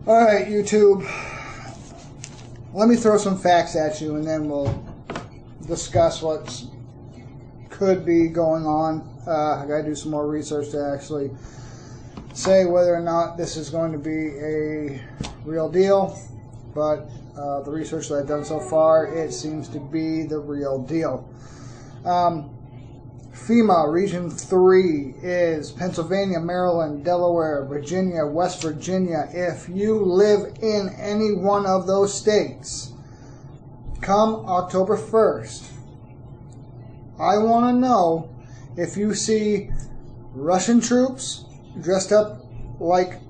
Alright, YouTube. Let me throw some facts at you and then we'll discuss what could be going on. I gotta do some more research to actually say whether or not this is going to be a real deal. But the research that I've done so far, it seems to be the real deal. Fema Region 3 is Pennsylvania, Maryland, Delaware, Virginia, West Virginia. If you live in any one of those states, come October 1st, I want to know if you see Russian troops dressed up like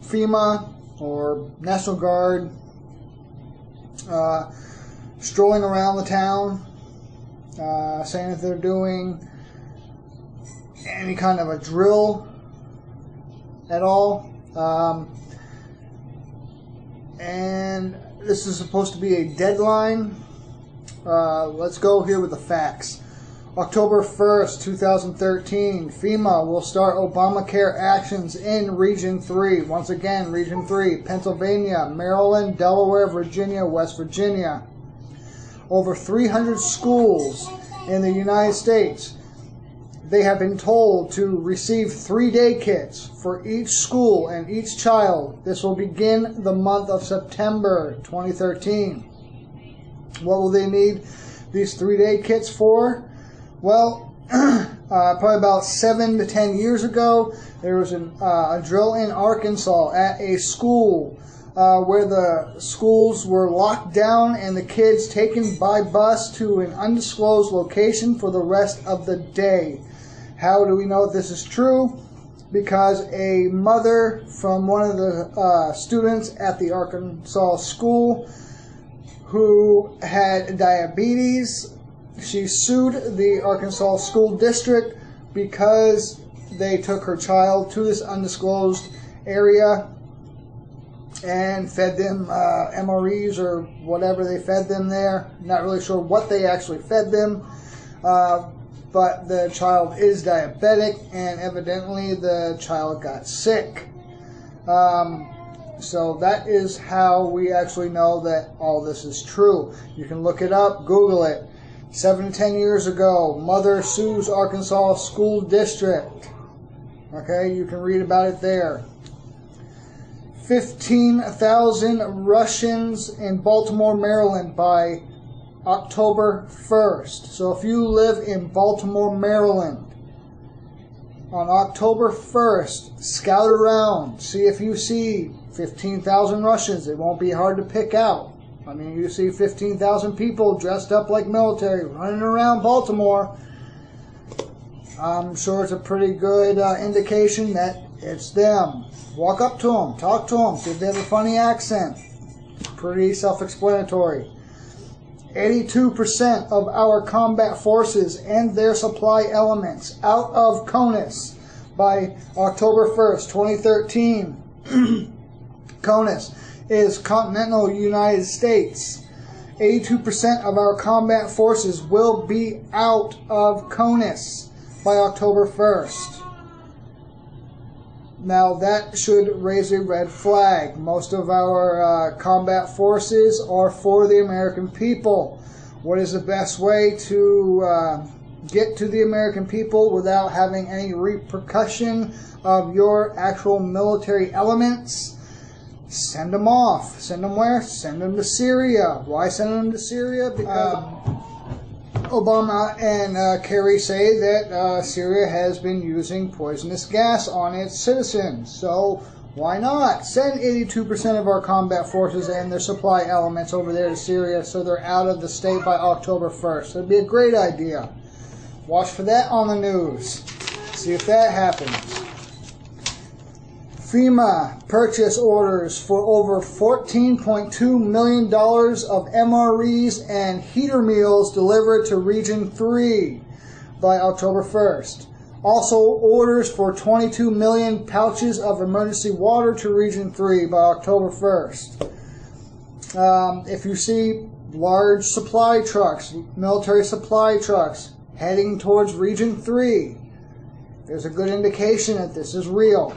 Fema or National Guard strolling around the town, saying that they're doing any kind of a drill at all. And this is supposed to be a deadline. Let's go here with the facts. October 1st, 2013, FEMA will start Obamacare actions in Region 3. Once again, Region 3, Pennsylvania, Maryland, Delaware, Virginia, West Virginia. Over 300 schools in the United States, they have been told to receive 3-day kits for each school and each child. This will begin the month of September 2013. What will they need these 3-day kits for? Well, probably about 7 to 10 years ago, there was a drill in Arkansas at a school where the schools were locked down and the kids taken by bus to an undisclosed location for the rest of the day. How do we know this is true? Because a mother from one of the students at the Arkansas school who had diabetes, she sued the Arkansas school district because they took her child to this undisclosed area and fed them MREs or whatever they fed them there. Not really sure what they actually fed them, but the child is diabetic and evidently the child got sick. So that is how we actually know that all this is true. You can look it up, Google it. 7 to 10 years ago, mother sues Arkansas school district. Okay, you can read about it there. 15,000 Russians in Baltimore, Maryland by October 1st. So if you live in Baltimore, Maryland, on October 1st, scout around, see if you see 15,000 Russians. It won't be hard to pick out. I mean, you see 15,000 people dressed up like military running around Baltimore. I'm sure it's a pretty good indication that it's them. Walk up to them, talk to them, see if they have a funny accent. Pretty self-explanatory. 82% of our combat forces and their supply elements out of CONUS by October 1st, 2013. CONUS is Continental United States. 82% of our combat forces will be out of CONUS by October 1st. Now that should raise a red flag. Most of our combat forces are for the American people. What is the best way to get to the American people without having any repercussion of your actual military elements? Send them off. Send them where? Send them to Syria. Why send them to Syria? Because Obama and Kerry say that Syria has been using poisonous gas on its citizens. So why not send 82% of our combat forces and their supply elements over there to Syria so they're out of the state by October 1st? That'd be a great idea. Watch for that on the news. See if that happens. FEMA purchase orders for over $14.2 million of MREs and heater meals delivered to Region 3 by October 1st. Also orders for 22 million pouches of emergency water to Region 3 by October 1st. If you see large supply trucks, military supply trucks, heading towards Region 3, there's a good indication that this is real.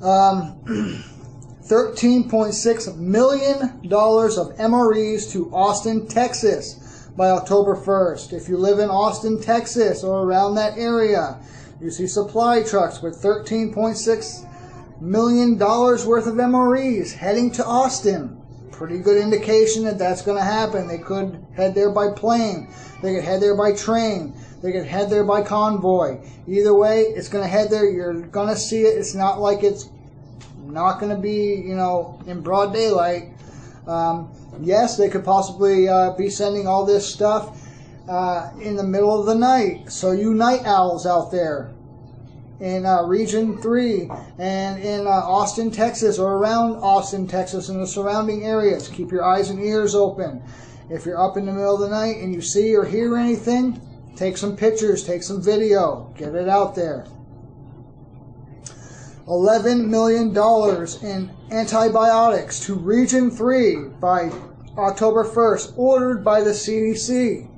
$13.6 million of MREs to Austin, Texas by October 1st. If you live in Austin, Texas or around that area, you see supply trucks with $13.6 million worth of MREs heading to Austin. Pretty good indication that that's going to happen. They could head there by plane. They could head there by train. They could head there by convoy. Either way, it's going to head there. You're going to see it. It's not like it's not going to be, in broad daylight. Yes, they could possibly be sending all this stuff in the middle of the night. So you night owls out there in Region 3 and in Austin, Texas, or around Austin, Texas and the surrounding areas, keep your eyes and ears open. If you're up in the middle of the night and you see or hear anything, take some pictures, take some video, get it out there. $11 million in antibiotics to Region 3 by October 1st, ordered by the CDC.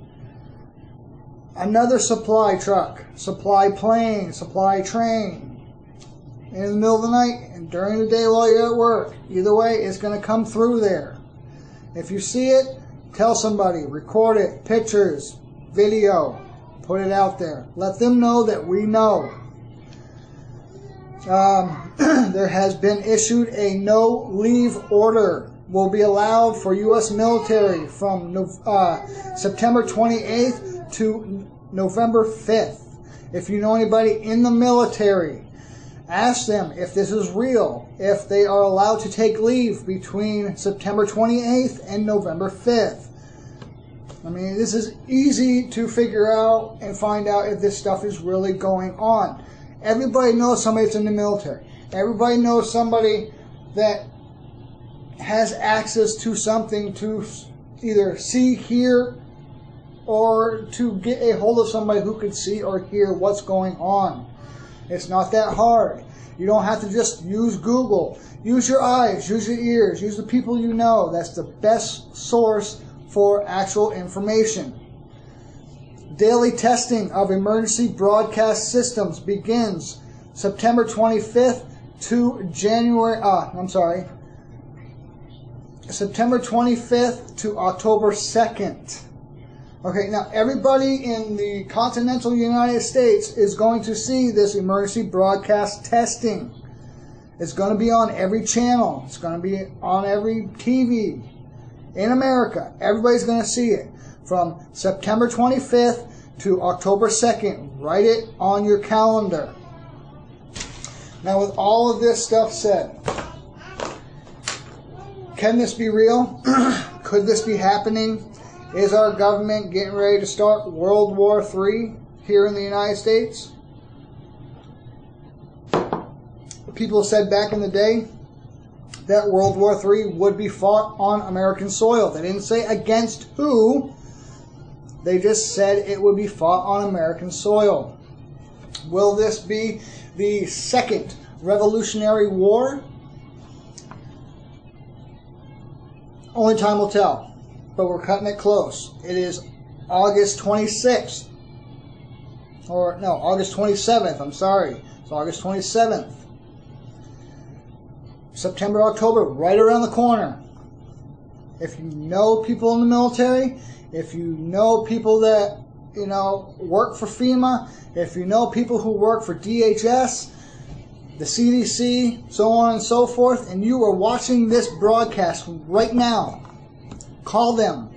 Another supply truck, supply plane, supply train, in the middle of the night and during the day while you're at work. Either way, it's going to come through there. If you see it, tell somebody, record it, pictures, video, put it out there. Let them know that we know. There has been issued a no-leave order. Will be allowed for U.S. military from September 28th to November 5th. If you know anybody in the military, ask them if this is real, if they are allowed to take leave between September 28th and November 5th. I mean, this is easy to figure out and find out if this stuff is really going on. Everybody knows somebody that's in the military. Everybody knows somebody that has access to something to either see, hear, or to get a hold of somebody who could see or hear what's going on. It's not that hard. You don't have to just use Google. Use your eyes, use your ears, use the people you know. That's the best source for actual information. Daily testing of emergency broadcast systems begins September 25th to September 25th to October 2nd. Okay, now everybody in the continental United States is going to see this emergency broadcast testing. It's going to be on every channel. It's going to be on every TV in America. Everybody's going to see it from September 25th to October 2nd. Write it on your calendar. Now, with all of this stuff said, can this be real? Could this be happening? Is our government getting ready to start World War III here in the United States? People said back in the day that World War III would be fought on American soil. They didn't say against who. They just said it would be fought on American soil. Will this be the second Revolutionary War? Only time will tell. But we're cutting it close. It is August 26th. Or, no, August 27th. I'm sorry. It's August 27th. September, October, right around the corner. If you know people in the military, if you know people that, work for Fema, if you know people who work for DHS, the CDC, so on and so forth, and you are watching this broadcast right now, call them.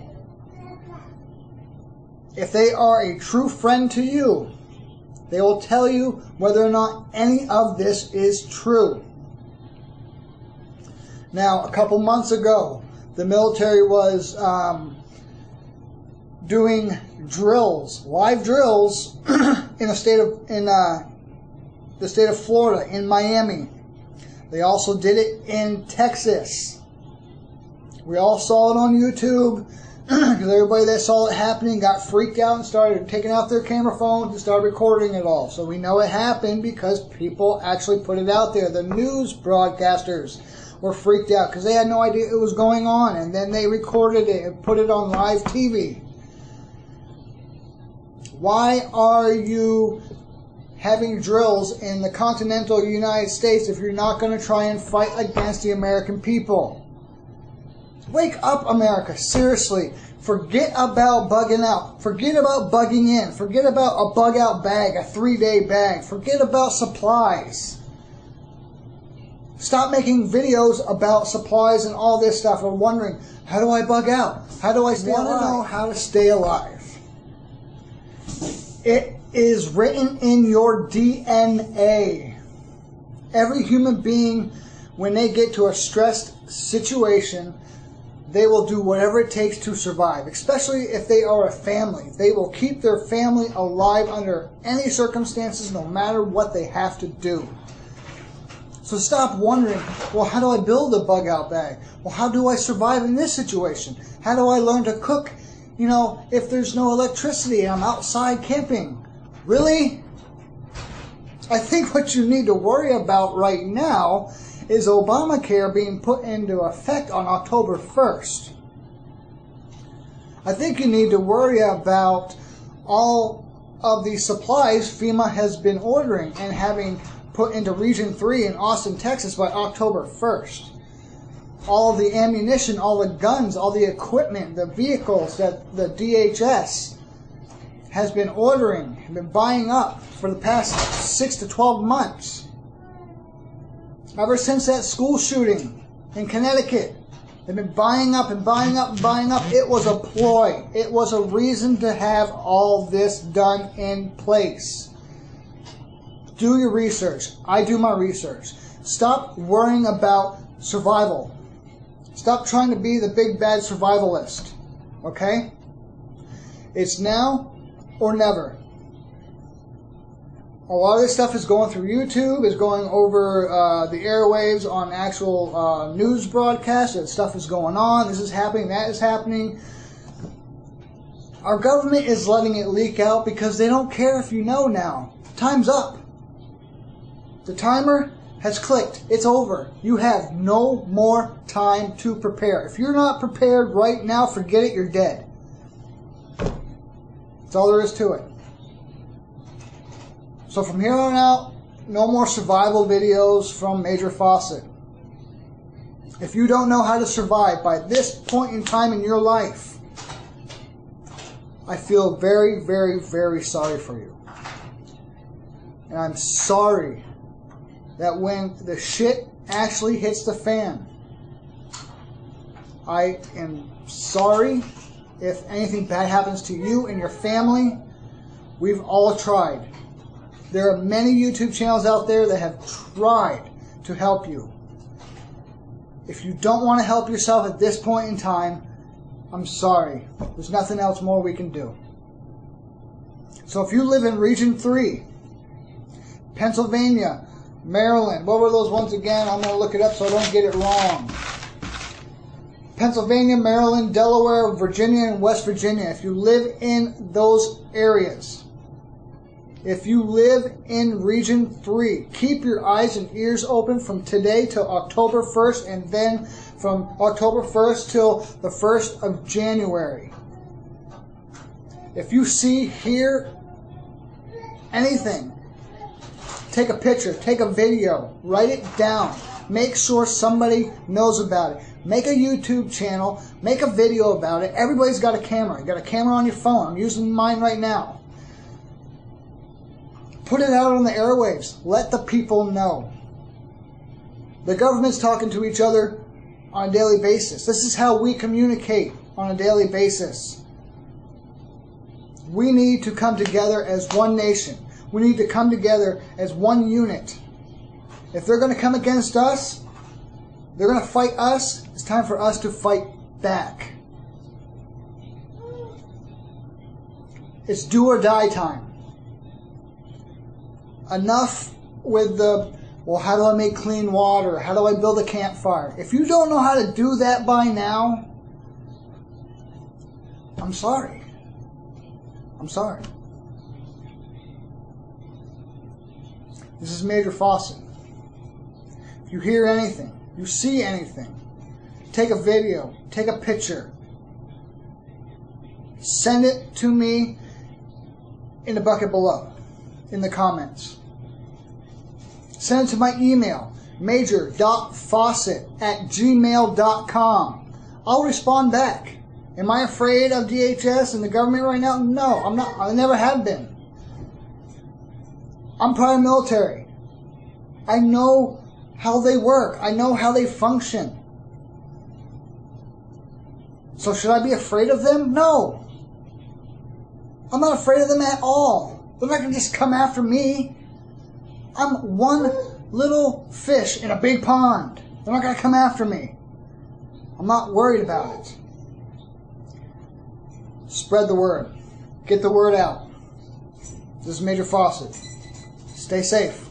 If they are a true friend to you, they will tell you whether or not any of this is true. Now, a couple months ago, the military was doing drills, live drills, in the state of Florida, in Miami. They also did it in Texas. We all saw it on YouTube because everybody that saw it happening got freaked out and started taking out their camera phones and started recording it all. So we know it happened because people actually put it out there. The news broadcasters were freaked out because they had no idea it was going on, and then they recorded it and put it on live TV. Why are you having drills in the continental United States if you're not going to try and fight against the American people. Wake up, America. Seriously. Forget about bugging out. Forget about bugging in. Forget about a bug out bag, a 3-day bag. Forget about supplies. Stop making videos about supplies and all this stuff and wondering, how do I bug out? How do I stay alive? I want to know how to stay alive. It is written in your DNA. Every human being, when they get to a stressed situation, they will do whatever it takes to survive, especially if they are a family. They will keep their family alive under any circumstances, no matter what they have to do. So stop wondering, well, how do I build a bug out bag? Well, how do I survive in this situation? How do I learn to cook, if there's no electricity and I'm outside camping? Really? I think what you need to worry about right now is Obamacare being put into effect on October 1st. I think you need to worry about all of the supplies FEMA has been ordering and having put into Region 3 in Austin, Texas by October 1st. All the ammunition, all the guns, all the equipment, the vehicles that the DHS has been ordering, been buying up for the past 6 to 12 months. Ever since that school shooting in Connecticut, they've been buying up and buying up and buying up. It was a ploy. It was a reason to have all this done in place. Do your research. I do my research. Stop worrying about survival. Stop trying to be the big bad survivalist. Okay? It's now or never. A lot of this stuff is going through YouTube, is going over the airwaves on actual news broadcasts. That stuff is going on. This is happening. That is happening. Our government is letting it leak out because they don't care if you know now. Time's up. The timer has clicked. It's over. You have no more time to prepare. If you're not prepared right now, forget it. You're dead. That's all there is to it. So from here on out, no more survival videos from Major Fawcett. If you don't know how to survive by this point in time in your life, I feel very, very, very sorry for you. And I'm sorry that when the shit actually hits the fan, I am sorry if anything bad happens to you and your family. We've all tried. There are many YouTube channels out there that have tried to help you. If you don't want to help yourself at this point in time, I'm sorry. There's nothing else more we can do. So if you live in Region 3, Pennsylvania, Maryland, what were those ones again? I'm going to look it up so I don't get it wrong. Pennsylvania, Maryland, Delaware, Virginia, and West Virginia. If you live in those areas, if you live in Region 3, keep your eyes and ears open from today till October 1st, and then from October 1st till the 1st of January. If you see, hear anything, take a picture, take a video, write it down. Make sure somebody knows about it. Make a YouTube channel, make a video about it. Everybody's got a camera. You got a camera on your phone. I'm using mine right now. Put it out on the airwaves. Let the people know. The government's talking to each other on a daily basis. This is how we communicate on a daily basis. We need to come together as one nation. We need to come together as one unit. If they're going to come against us, they're going to fight us, it's time for us to fight back. It's do or die time. Enough with the, well, how do I make clean water? How do I build a campfire? If you don't know how to do that by now, I'm sorry. I'm sorry. This is Major Fawcett. If you hear anything, you see anything, take a video, take a picture, send it to me in the bucket below. in the comments. Send it to my email, major.fawcett@gmail.com. I'll respond back. Am I afraid of DHS and the government right now? No, I'm not. I never have been. I'm prior military. I know how they work. I know how they function. So should I be afraid of them? No. I'm not afraid of them at all. They're not going to just come after me. I'm one little fish in a big pond. They're not going to come after me. I'm not worried about it. Spread the word. Get the word out. This is Major Fawcett. Stay safe.